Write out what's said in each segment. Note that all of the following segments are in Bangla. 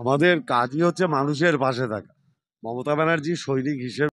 আমাদের কাজই হচ্ছে মানুষের পাশে থাকা। মমতা ব্যানার্জি সৈনিক হিসেবে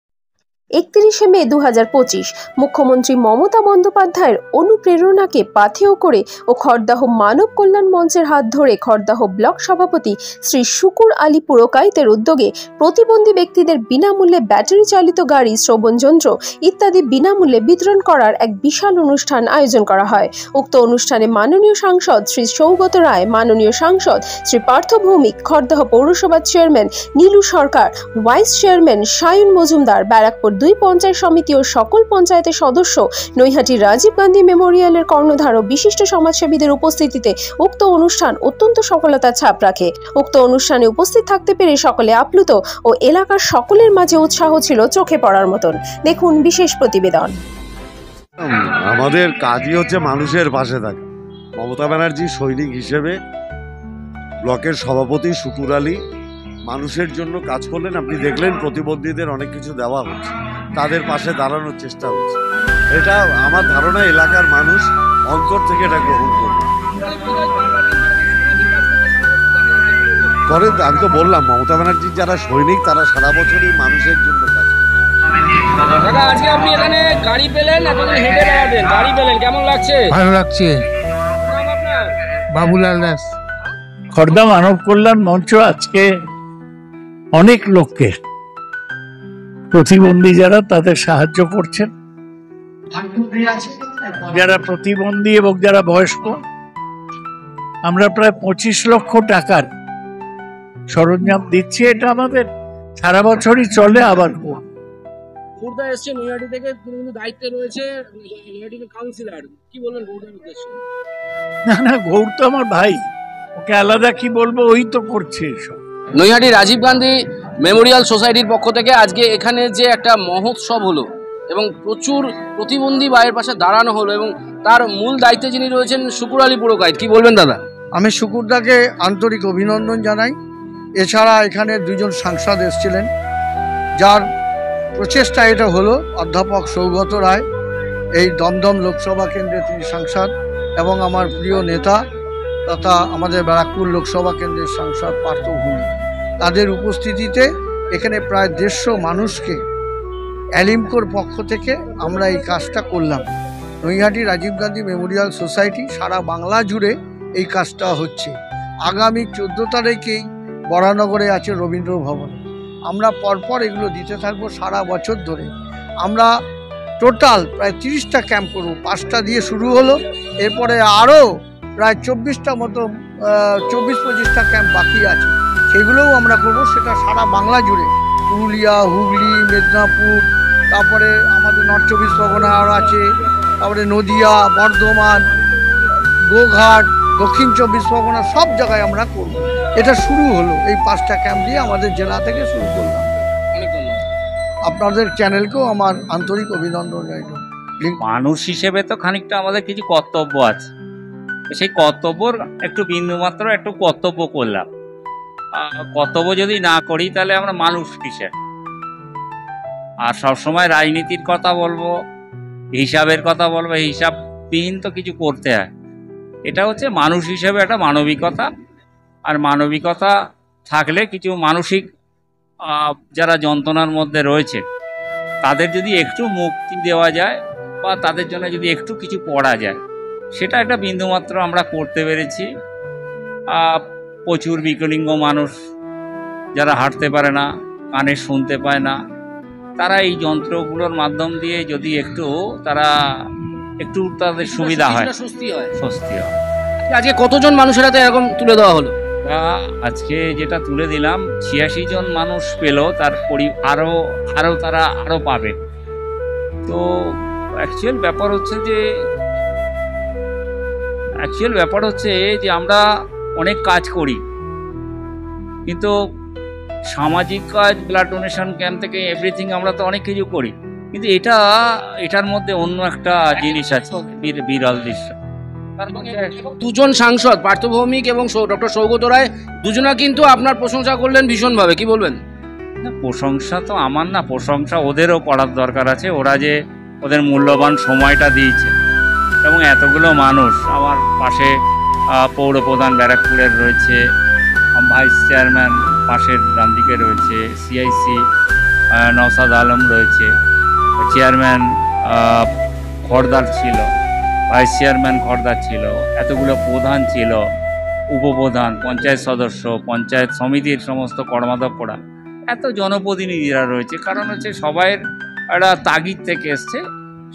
31শে মে 2025 মুখ্যমন্ত্রী মমতা বন্দ্যোপাধ্যায়ের অনুপ্রেরণাকে পাথেয় করে ও খড়দাহ মানব কল্যাণ মঞ্চের হাত ধরে খড়দাহ ব্লক সভাপতি শ্রী শুকুর আলী পুরকাইতের উদ্যোগে প্রতিবন্ধী ব্যক্তিদের বিনামূল্যে ব্যাটারি চালিত গাড়ি, শ্রবণ যন্ত্র ইত্যাদি বিনামূল্যে বিতরণ করার এক বিশাল অনুষ্ঠান আয়োজন করা হয়। উক্ত অনুষ্ঠানে মাননীয় সাংসদ শ্রী সৌগত রায়, মাননীয় সাংসদ শ্রী পার্থ ভৌমিক, খড়দাহ পৌরসভার চেয়ারম্যান নীলু সরকার, ভাইস চেয়ারম্যান সায়ন মজুমদার, ব্যারাকপুর 2 পঞ্চায়েত সমিতি ও সকল পঞ্চায়েতের সদস্য, নৈহাটি রাজীব গান্ধী মেমোরিয়ালের কর্ণধার ও বিশিষ্ট সমাজসেবীদের উপস্থিতিতে উক্ত অনুষ্ঠান অত্যন্ত সফলতার ছাপ রাখে। উক্ত অনুষ্ঠানে উপস্থিত থাকতে পেরে সকলে আপ্লুত ও এলাকার সকলের মাঝে উৎসাহ ছিল চোখে পড়ার মতন। দেখুন বিশেষ প্রতিবেদন। আমাদের কাজই হচ্ছে মানুষের পাশে থাকা। মমতা ব্যানার্জি সৈনিক হিসেবে ব্লকের সভাপতি শুকুর আলী মানুষের জন্য কাজ করলেন। আপনি দেখলেন প্রতিবন্ধীদের অনেক কিছু দেওয়া হচ্ছে, তাদের পাশে দাঁড়ানোর চেষ্টা হচ্ছে। এটা আমার ধারণা এলাকার মানুষ অন্তর থেকে এটা গ্রহণ করবে। করেন, আমি তো বললাম মমতা ব্যানার্জির যারা সৈনিক তারা সারা বছরই মানুষের জন্য কাজ করে। আজকে আপনি এখানে গাড়ি পেলেন, এতদিন হেঁটে বেড়াতেন, গাড়ি পেলেন, কেমন লাগছে? ভালো লাগছে। বাবুলাল দাস। খড়দা মানব কল্যাণ মঞ্চ আজকে অনেক লোককে, প্রতিবন্ধী যারা তাদের সাহায্য করছেন, যারা প্রতিবন্ধী এবং যারা বয়স্ক। আমরা প্রায় 25 লক্ষ টাকার সরঞ্জাম দিচ্ছি। এটা আমাদের সারা বছরই চলে। আবার খুর্দা এসছে নৈহাটি থেকে, তিনি কিন্তু দায়িত্বে রয়েছে, নৈহাটি কাউন্সিলর। কি বলবেন গৌড়ের উদ্দেশ্যে? না, গৌড় তো আমার ভাই, ওকে আলাদা কি বলবো, ওই তো করছে এসব। নৈহাটি রাজীব গান্ধী মেমোরিয়াল সোসাইটির পক্ষ থেকে আজকে এখানে যে একটা মহোৎসব হলো এবং প্রচুর প্রতিবন্ধী ভাইয়ের পাশে দাঁড়ানো হলো, এবং তার মূল দায়িত্বে যিনি রয়েছেন শুকুর আলী পুরকাইত। কি বলবেন দাদা? আমি শুকুরদাকে আন্তরিক অভিনন্দন জানাই। এছাড়া এখানে 2 জন সাংসদ এসেছিলেন, যার প্রচেষ্টা এটা হলো। অধ্যাপক সৌগত রায়, এই দমদম লোকসভা কেন্দ্রে তিনি সাংসদ, এবং আমার প্রিয় নেতা তথা আমাদের ব্যারাকপুর লোকসভা কেন্দ্রের সাংসদ পার্থ ভৌমিক, তাদের উপস্থিতিতে এখানে প্রায় 150 মানুষকে অ্যালিমকোর পক্ষ থেকে আমরা এই কাজটা করলাম। নৈহাটি রাজীব গান্ধী মেমোরিয়াল সোসাইটি সারা বাংলা জুড়ে এই কাজটা হচ্ছে। আগামী 14 তারিখেই বরানগরে আছে রবীন্দ্র ভবন। আমরা পরপর এগুলো দিতে থাকবো সারা বছর ধরে। আমরা টোটাল প্রায় 30টা ক্যাম্প করবো। 5টা দিয়ে শুরু হলো, এরপরে আরও প্রায় 24টা মতো 24-25টা ক্যাম্প বাকি আছে, সেগুলোও আমরা করবো। সেটা সারা বাংলা জুড়ে, পুরুলিয়া, হুগলি, মেদিনীপুর, তারপরে আমাদের নর্থ 24 পরগনা আরও আছে, তারপরে নদিয়া, বর্ধমান, গোঘাট, দক্ষিণ 24 পরগনা, সব জায়গায় আমরা করব। এটা শুরু হলো, এই 5টা ক্যাম্প দিয়ে আমাদের জেলা থেকে শুরু করলাম। আপনাদের চ্যানেলকেও আমার আন্তরিক অভিনন্দন জানাই। মানুষ হিসেবে তো খানিকটা আমাদের কিছু কর্তব্য আছে, সেই কর্তব্যর একটু বিন্দুমাত্র একটু কর্তব্য করলাম। কর্তব্য যদি না করি তাহলে আমরা মানুষ কিসের? আর সবসময় রাজনীতির কথা বলবো, হিসাবের কথা বলবো, হিসাববিহীন তো কিছু করতে হয়। এটা হচ্ছে মানুষ হিসেবে একটা মানবিকতা, আর মানবিকতা থাকলে কিছু মানসিক যারা যন্ত্রণার মধ্যে রয়েছে তাদের যদি একটু মুক্তি দেওয়া যায় বা তাদের জন্য যদি একটু কিছু করা যায়, সেটা একটা বিন্দুমাত্র আমরা করতে পেরেছি। প্রচুর বিকলাঙ্গ মানুষ যারা হাঁটতে পারে না, কানে শুনতে পায় না, তারা এই যন্ত্রগুলোর মাধ্যম দিয়ে যদি একটু তাদের সুবিধা হয়, স্বস্তি হয়। আজকে কতজন মানুষের হাতে এরকম তুলে দেওয়া হলো? আজকে যেটা তুলে দিলাম 86 জন মানুষ পেল, তার আরো তারা আরো পাবে। তো অ্যাকচুয়াল ব্যাপার হচ্ছে যে আমরা অনেক কাজ করি, কিন্তু সামাজিক কাজ, ব্লাড ডোনেশন ক্যাম্প থেকে এভরিথিং আমরা তো অনেক কিছু করি, কিন্তু এটার মধ্যে অন্য একটা জিনিস আছে, বিরল দৃশ্য। 2 জন সাংসদ পার্থ ভৌমিক এবং ডক্টর সৌগত রায়, দুজনা কিন্তু আপনার প্রশংসা করলেন ভীষণভাবে। কি বলবেন? না, প্রশংসা তো আমার না, প্রশংসা ওদেরও করার দরকার আছে। ওরা যে ওদের মূল্যবান সময়টা দিয়েছে এবং এতগুলো মানুষ, আমার পাশে পৌরপ্রধান ব্যারাকপুরের রয়েছে, ভাইস চেয়ারম্যান পাশের ডান দিকে রয়েছে, সিআইসি নওসাদ আলম রয়েছে, চেয়ারম্যান খড়দার ছিল, ভাইস চেয়ারম্যান খড়দার ছিল, এতগুলো প্রধান ছিল, উপপ্রধান, পঞ্চায়েত সদস্য, পঞ্চায়েত সমিতির সমস্ত কর্মাধ্যক্ষরা, এত জনপ্রতিনিধিরা রয়েছে। কারণ হচ্ছে সবাইয়ের একটা তাগিদ থেকে এসছে,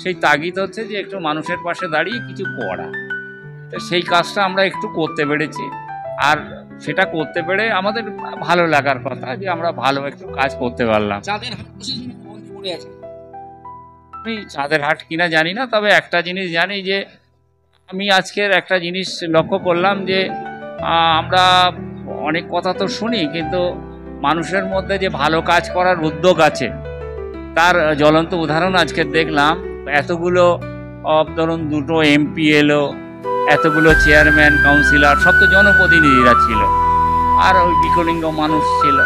সেই তাগিদ হচ্ছে যে একটু মানুষের পাশে দাঁড়িয়ে কিছু করা। তো সেই কাজটা আমরা একটু করতে পেরেছি, আর সেটা করতে পেরে আমাদের ভালো লাগার কথা যে আমরা ভালো একটু কাজ করতে পারলাম। চাঁদের হাট বসে বন্দি করে আছে। আমি চাঁদের হাট কিনা জানি না, তবে একটা জিনিস জানি যে আমি আজকের একটা জিনিস লক্ষ্য করলাম যে আমরা অনেক কথা তো শুনি, কিন্তু মানুষের মধ্যে যে ভালো কাজ করার উদ্যোগ আছে তার জ্বলন্ত উদাহরণ আজকে দেখলাম। এতগুলো ধরুন 2টো এমপি এলো, এতগুলো চেয়ারম্যান, কাউন্সিলর, সব তো জনপ্রতিনিধিরা ছিল, আর ওই বিকলিঙ্গ মানুষ ছিল,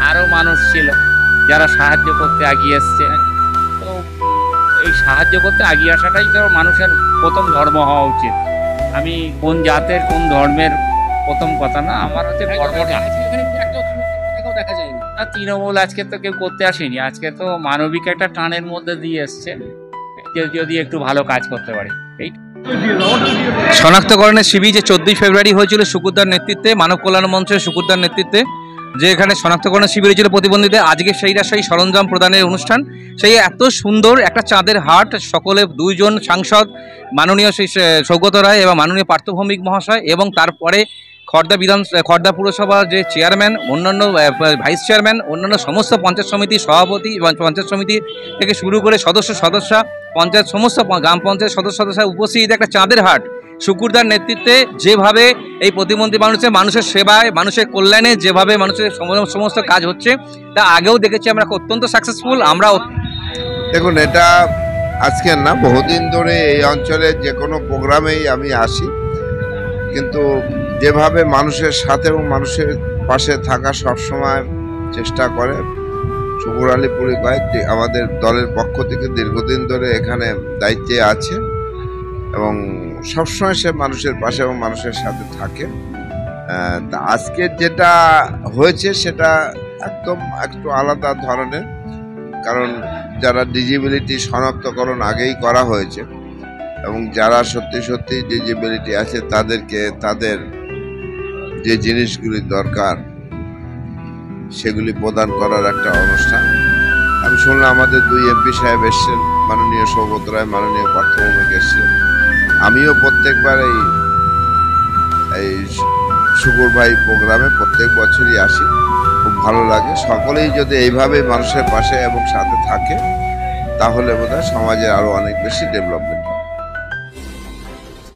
আরও মানুষ ছিল যারা সাহায্য করতে এগিয়ে এসছে। তো এই সাহায্য করতে এগিয়ে আসাটাই তো মানুষের প্রথম ধর্ম হওয়া উচিত। আমি কোন জাতের কোন ধর্মের প্রথম কথা না, আমার হচ্ছে ধর্মটা। দেখা যায়নি। আর তৃণমূল আজকে তো কেউ করতে আসেনি, আজকে তো মানবিক একটা টানের মধ্যে দিয়ে এসছে যে যদি একটু ভালো কাজ করতে পারি। এই শনাক্তকরণের শিবির যে 14ই ফেব্রুয়ারি হয়েছিল শুকুরদার নেতৃত্বে, মানব কল্যাণ মঞ্চের শুকুরদার নেতৃত্বে, যে এখানে শনাক্তকরণের শিবির হয়েছিল প্রতিবন্ধীদের, আজকে সেই সরঞ্জাম প্রদানের অনুষ্ঠান। সেই এত সুন্দর একটা চাঁদের হাট, সকলে 2 জন সাংসদ, মাননীয় শ্রী সৌগত রায় এবং মাননীয় পার্থ ভৌমিক মহাশয়, এবং তারপরে খড়দা পুরসভার যে চেয়ারম্যান, অন্যান্য ভাইস চেয়ারম্যান, অন্যান্য সমস্ত পঞ্চায়েত সমিতির সভাপতি এবং পঞ্চায়েত সমিতি থেকে শুরু করে সদস্যরা, পঞ্চায়েত সমস্ত গ্রাম পঞ্চায়েত সদস্যরা উপস্থিত একটা চাঁদের হাট শুকুরদার নেতৃত্বে, যেভাবে এই প্রতিবন্ধী মানুষের সেবায়, মানুষের কল্যাণে যেভাবে মানুষের সমস্ত কাজ হচ্ছে তা আগেও দেখেছি আমরা অত্যন্ত সাকসেসফুল। আমরা দেখুন, এটা আজকের না, বহুদিন ধরে এই অঞ্চলে যে কোনো প্রোগ্রামেই আমি আসি, কিন্তু যেভাবে মানুষের সাথে এবং মানুষের পাশে থাকা সবসময় চেষ্টা করে শুকুর আলী পুরিকয়েত, আমাদের দলের পক্ষ থেকে দীর্ঘদিন ধরে এখানে দায়িত্বে আছে এবং সবসময় সে মানুষের পাশে এবং মানুষের সাথে থাকে। তা আজকে যেটা হয়েছে সেটা একদম একটু আলাদা ধরনের, কারণ যারা ডিজেবিলিটি শনাক্তকরণ আগেই করা হয়েছে এবং যারা সত্যি সত্যি ডিজেবিলিটি আছে তাদেরকে তাদের যে জিনিসগুলি দরকার সেগুলি প্রদান করার একটা অনুষ্ঠান। আমি শুনলাম আমাদের 2 এমপি সাহেব এসছেন, মাননীয় সৌগত রায়, মাননীয় পার্থ ভৌমিক এসছেন। আমিও প্রত্যেকবার এই শুকুর ভাই প্রোগ্রামে প্রত্যেক বছরই আসি, খুব ভালো লাগে। সকলেই যদি এইভাবে মানুষের পাশে এবং সাথে থাকে তাহলে বোধহয় সমাজের আরো অনেক বেশি ডেভেলপমেন্ট।